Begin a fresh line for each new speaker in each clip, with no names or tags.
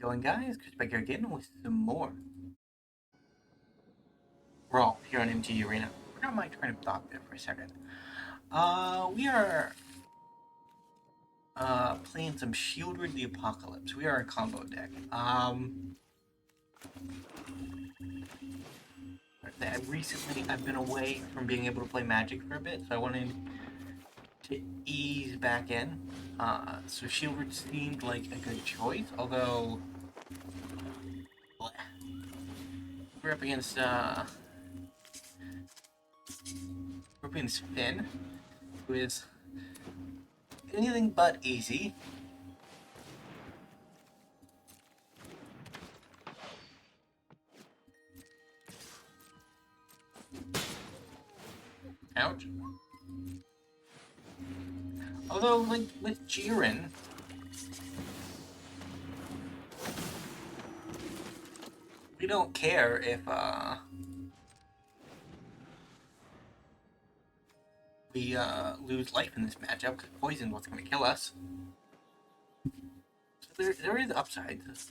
going, guys? Chris back here again with some more Brawl here on MTG Arena. Forgot my train of thought there for a second. We are playing some Sheoldred the Apocalypse. We are a combo deck. Recently I've been away from being able to play Magic for a bit, so I wanted to ease back in. So Sheoldred seemed like a good choice, although we're up against Finn, who is anything but easy. Ouch. Although, like, with Jiren, we don't care if, we, lose life in this matchup, because poison's what's going to kill us. So there is upsides.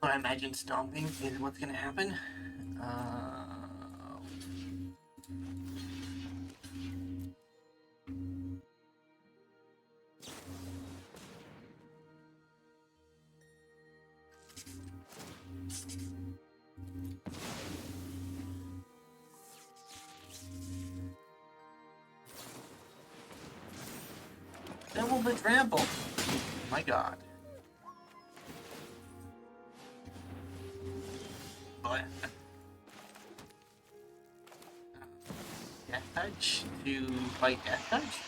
But I imagine stomping is what's going to happen. Double the trample. My god. But Death Touch to fight Death Touch?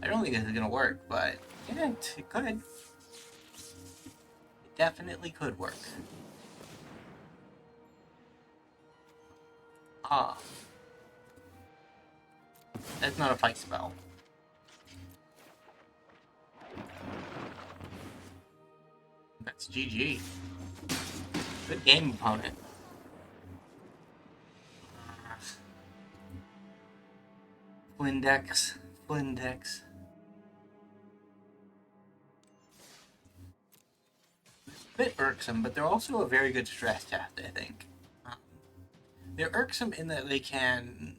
I don't think this is gonna work, but yeah, it could. It definitely could work. Ah. That's not a fight spell. That's GG. Good game, opponent. Flindex. A bit irksome, but they're also a very good stress test, I think. They're irksome in that they can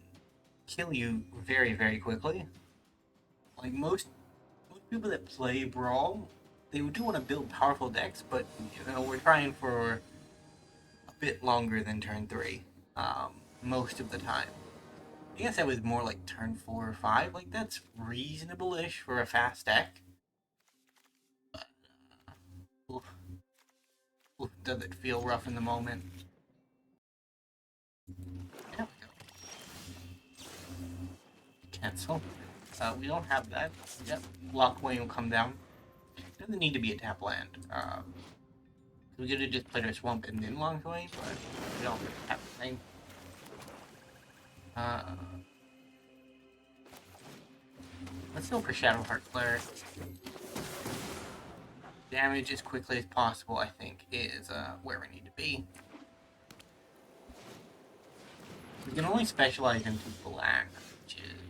kill you very, very quickly. Like most people that play Brawl, they do want to build powerful decks, but you know, we're trying for a bit longer than turn 3, most of the time. I guess that was more like turn 4 or 5. Like, that's reasonable-ish for a fast deck. But, does it feel rough in the moment? There we go. Cancel. We don't have that. Yep, Lockway will come down. Doesn't need to be a tap land. We could have just played our Swamp and then Longway, but we don't have the thing. Let's go for Shadowheart Flare. Damage as quickly as possible, I think, is where we need to be. We can only specialize into black, which is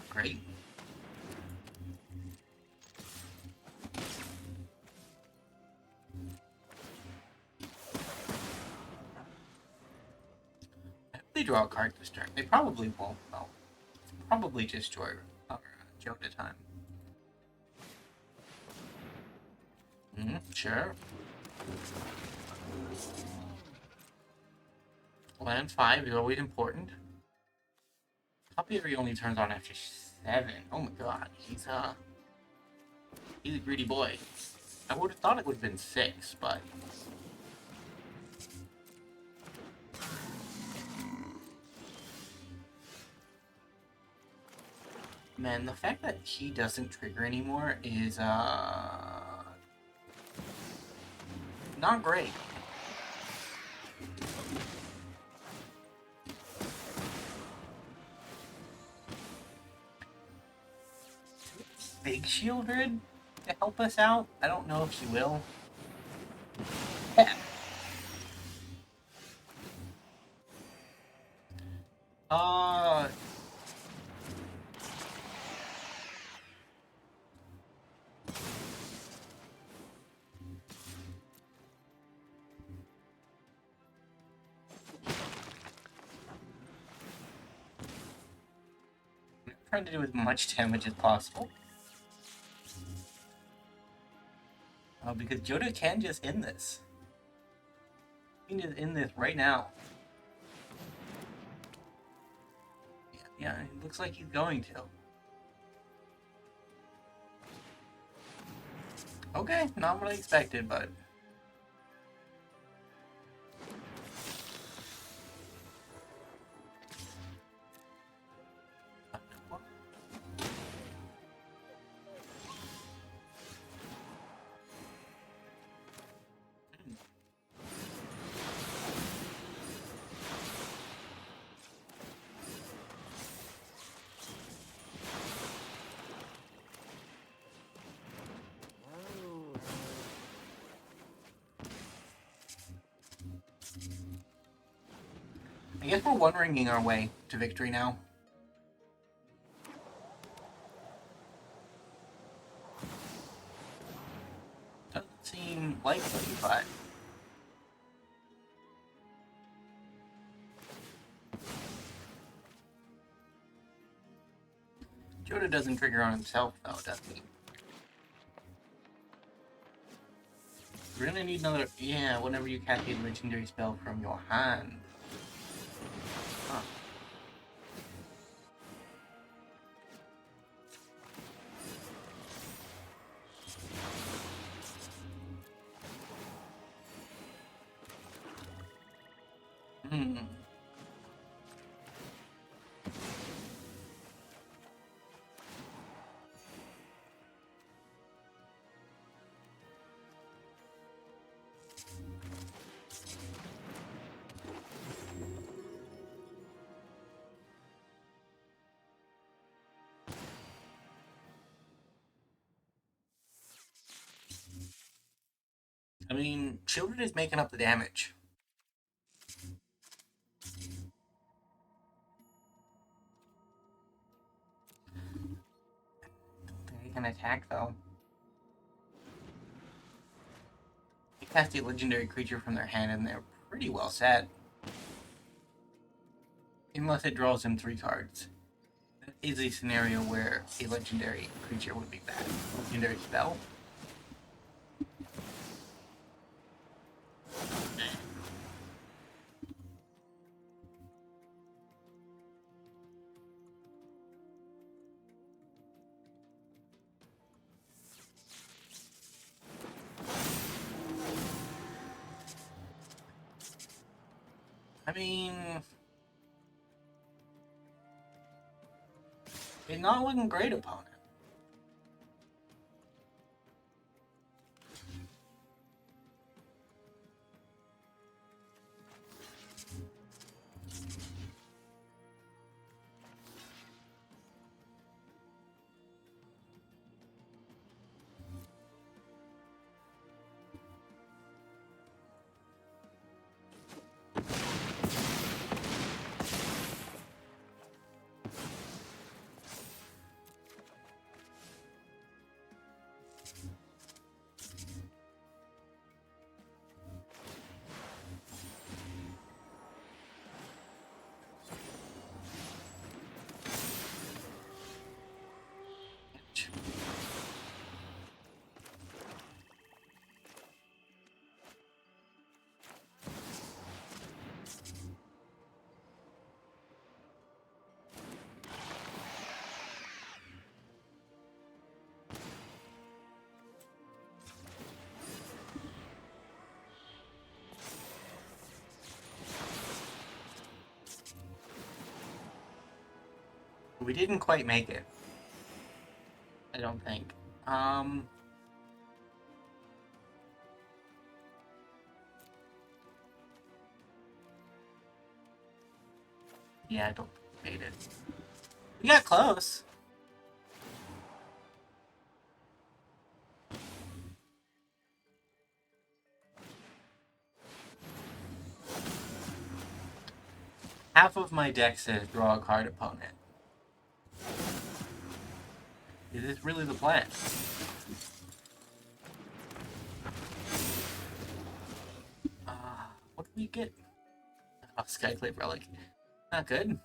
great. If they draw a card this turn, they probably won't, though. Probably just Joy or Joe to time. Sure. Land 5 is always important. Copy only turns on after 7. Oh my god, he's a greedy boy. I would have thought it would have been 6, but man, the fact that he doesn't trigger anymore is not great. Big Sheoldred to help us out? I don't know if she will. Yeah. trying to do as much damage as possible. Because Joda can just end this. He can just end this right now. Yeah, it looks like he's going to. Okay, not what I expected, but... I guess we're one-ringing our way to victory now. Doesn't seem likely, but... Joda doesn't trigger on himself, though, does he? We're gonna need another... Yeah, whenever you cast a legendary spell from your hand. Huh. Hmm. I mean, Sheoldred is making up the damage. Don't think he can attack, though. They cast a legendary creature from their hand, and they're pretty well set. Unless it draws them 3 cards. That is a scenario where a legendary creature would be bad. Legendary spell. I mean... It's not looking great, opponent. We didn't quite make it. I don't think. Yeah, I don't think we made it. We got close. Half of my deck says draw a card, opponent. Is this really the plan? What do we get? Oh, Skyclave Relic. Not good.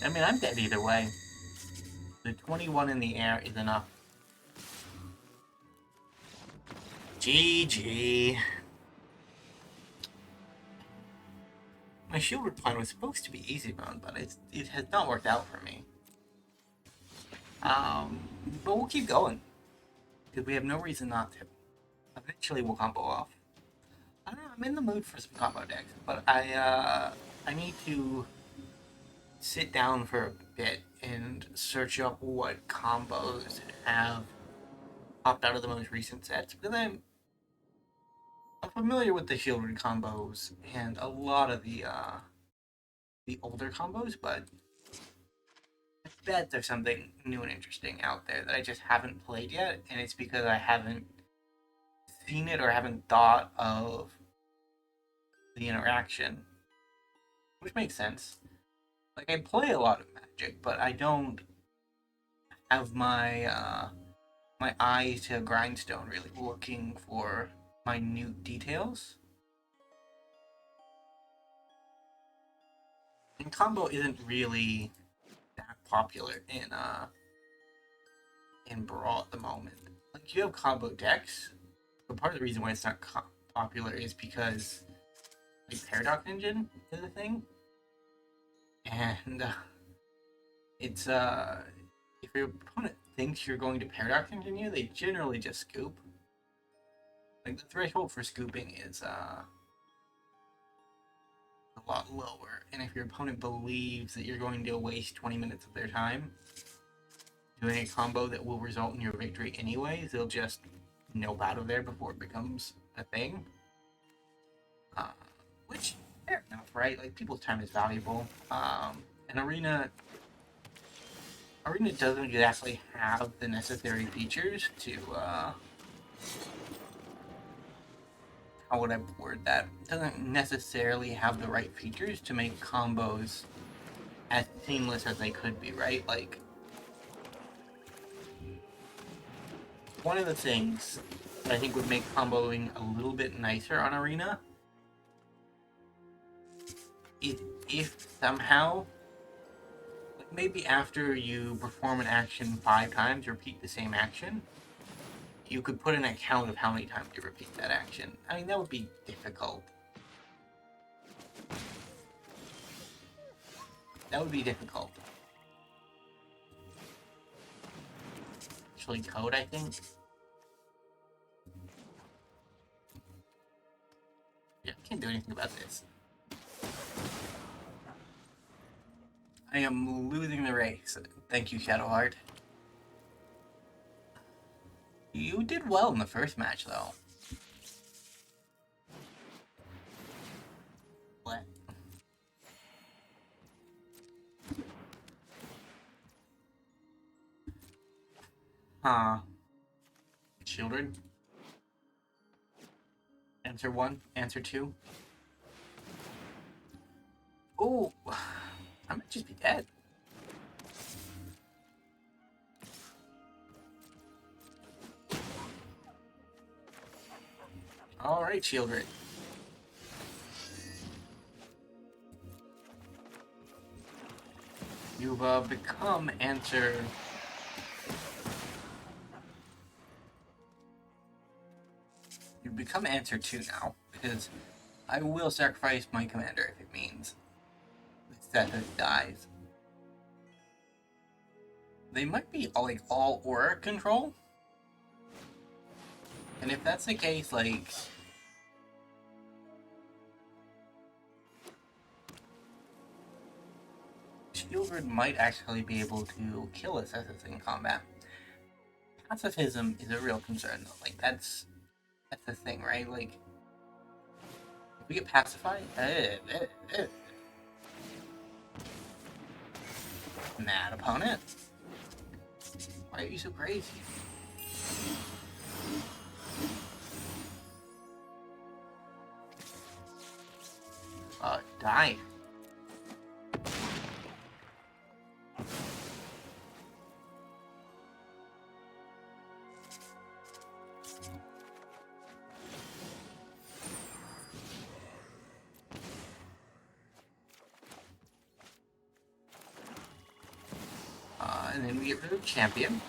I mean, I'm dead either way. The 21 in the air is enough. GG. My Sheoldred plan was supposed to be easy mode, but it has not worked out for me. But we'll keep going. Because we have no reason not to. Eventually we'll combo off. I don't know, I'm in the mood for some combo decks, but I need to sit down for a bit and search up what combos have popped out of the most recent sets, because I'm familiar with the Sheoldred combos and a lot of the older combos, but I bet there's something new and interesting out there that I just haven't played yet, and it's because I haven't seen it or haven't thought of the interaction, which makes sense. Like, I play a lot of Magic, but I don't have my eyes to a grindstone really looking for minute details. And combo isn't really that popular in Brawl at the moment. Like, you have combo decks, but part of the reason why it's not popular is because like Paradox Engine is a thing, and it's if your opponent thinks you're going to Paradox Engine you, they generally just scoop. Like, the threshold for scooping is a lot lower, and if your opponent believes that you're going to waste 20 minutes of their time doing a combo that will result in your victory anyways, they'll just nope out of there before it becomes a thing. Which, fair enough, right? Like, people's time is valuable. And Arena doesn't exactly have the necessary features to, how would I word that? It doesn't necessarily have the right features to make combos as seamless as they could be, right? Like, one of the things that I think would make comboing a little bit nicer on Arena is if somehow, like, maybe after you perform an action 5 times, repeat the same action, you could put an account of how many times you repeat that action. I mean, that would be difficult. That would be difficult. Actually, code, I think. Yeah, can't do anything about this. I am losing the race. Thank you, Shadowheart. You did well in the first match, though. What? Huh. Sheoldred? Answer 1, answer 2. Oh, I might just be dead. Alright, Sheoldred. You've become answer... You've become answer 2 now, because I will sacrifice my commander if it means Sethus dies. They might be like all aura control. And if that's the case, like, Sheoldred might actually be able to kill a Sethus in combat. Pacifism is a real concern, though. Like, that's the thing, right? Like, if we get pacified, mad opponent. Why are you so crazy? Die. get rid of champion.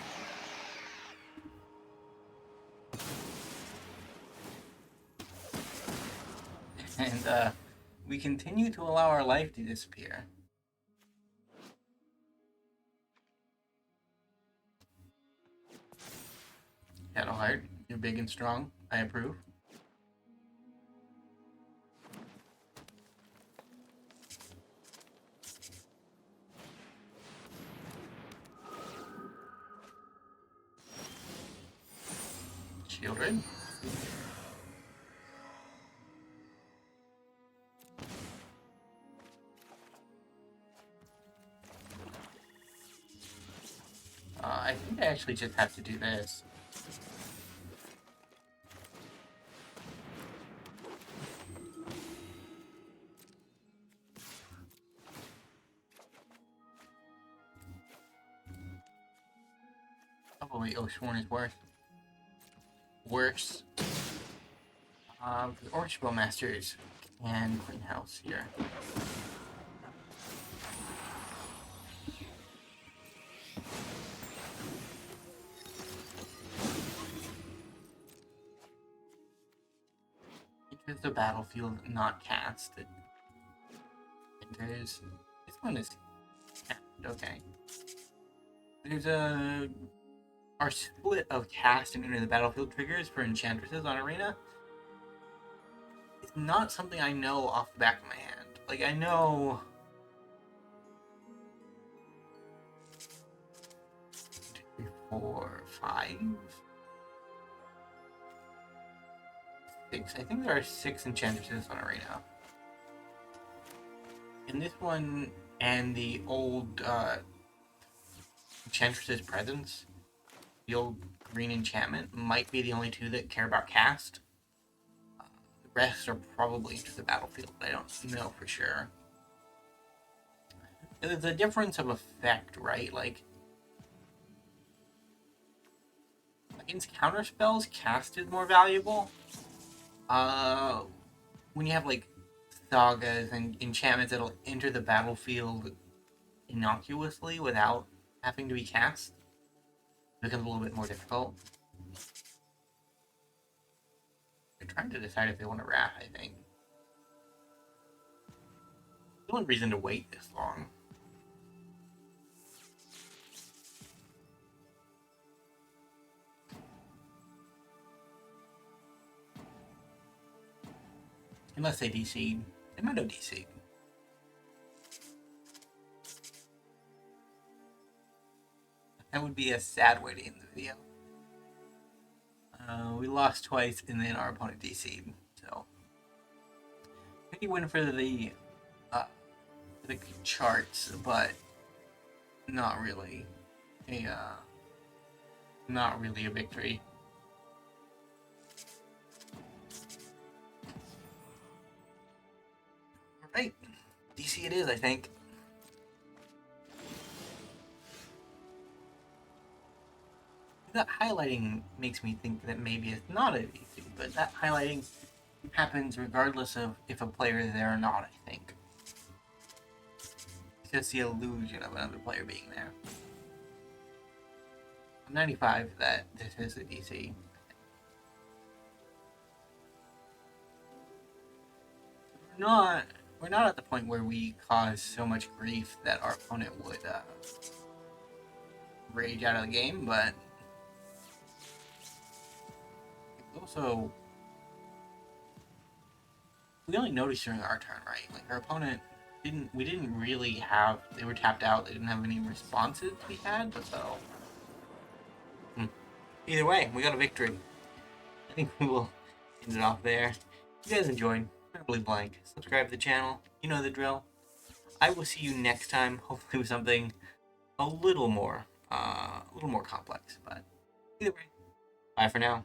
And we continue to allow our life to disappear. Shadowheart, you're big and strong. I approve. Sheoldred. I think I actually just have to do this. Probably Oathsworn is worse. The Orchard Masters can clean house here. Enters the battlefield, not cast. It enters. This one is cast. Okay. There's our split of cast and enter the battlefield triggers for enchantresses on Arena. It's not something I know off the back of my hand. Like, I know 2, 3, 4, 5, 6. I think there are 6 enchantresses on Arena. And this one and the old Enchantress's Presence, the old green enchantment, might be the only 2 that care about cast. The rest are probably into the battlefield, but I don't know for sure. There's a difference of effect, right? Like, against counter spells, cast is more valuable. When you have like sagas and enchantments that'll enter the battlefield innocuously without having to be cast, it becomes a little bit more difficult. They're trying to decide if they want to wrath, I think. There's no reason to wait this long. Unless they DC'd. They might have DC'd. That would be a sad way to end the video. We lost twice and then our opponent DC'd. So, pretty win for the charts, but not really a victory. Alright, DC it is, I think. That highlighting makes me think that maybe it's not a DC, but that highlighting happens regardless of if a player is there or not, I think. It's just the illusion of another player being there. I'm 95 that this is a DC. We're not at the point where we cause so much grief that our opponent would rage out of the game, but also we only noticed during our turn, right? Like, our opponent we didn't really have, they were tapped out, they didn't have any responses we had, so either way, we got a victory. I think we will end it off there. If you guys enjoyed, Probably Blank, subscribe to the channel, you know the drill. I will see you next time, hopefully with something a little more complex, but either way, bye for now.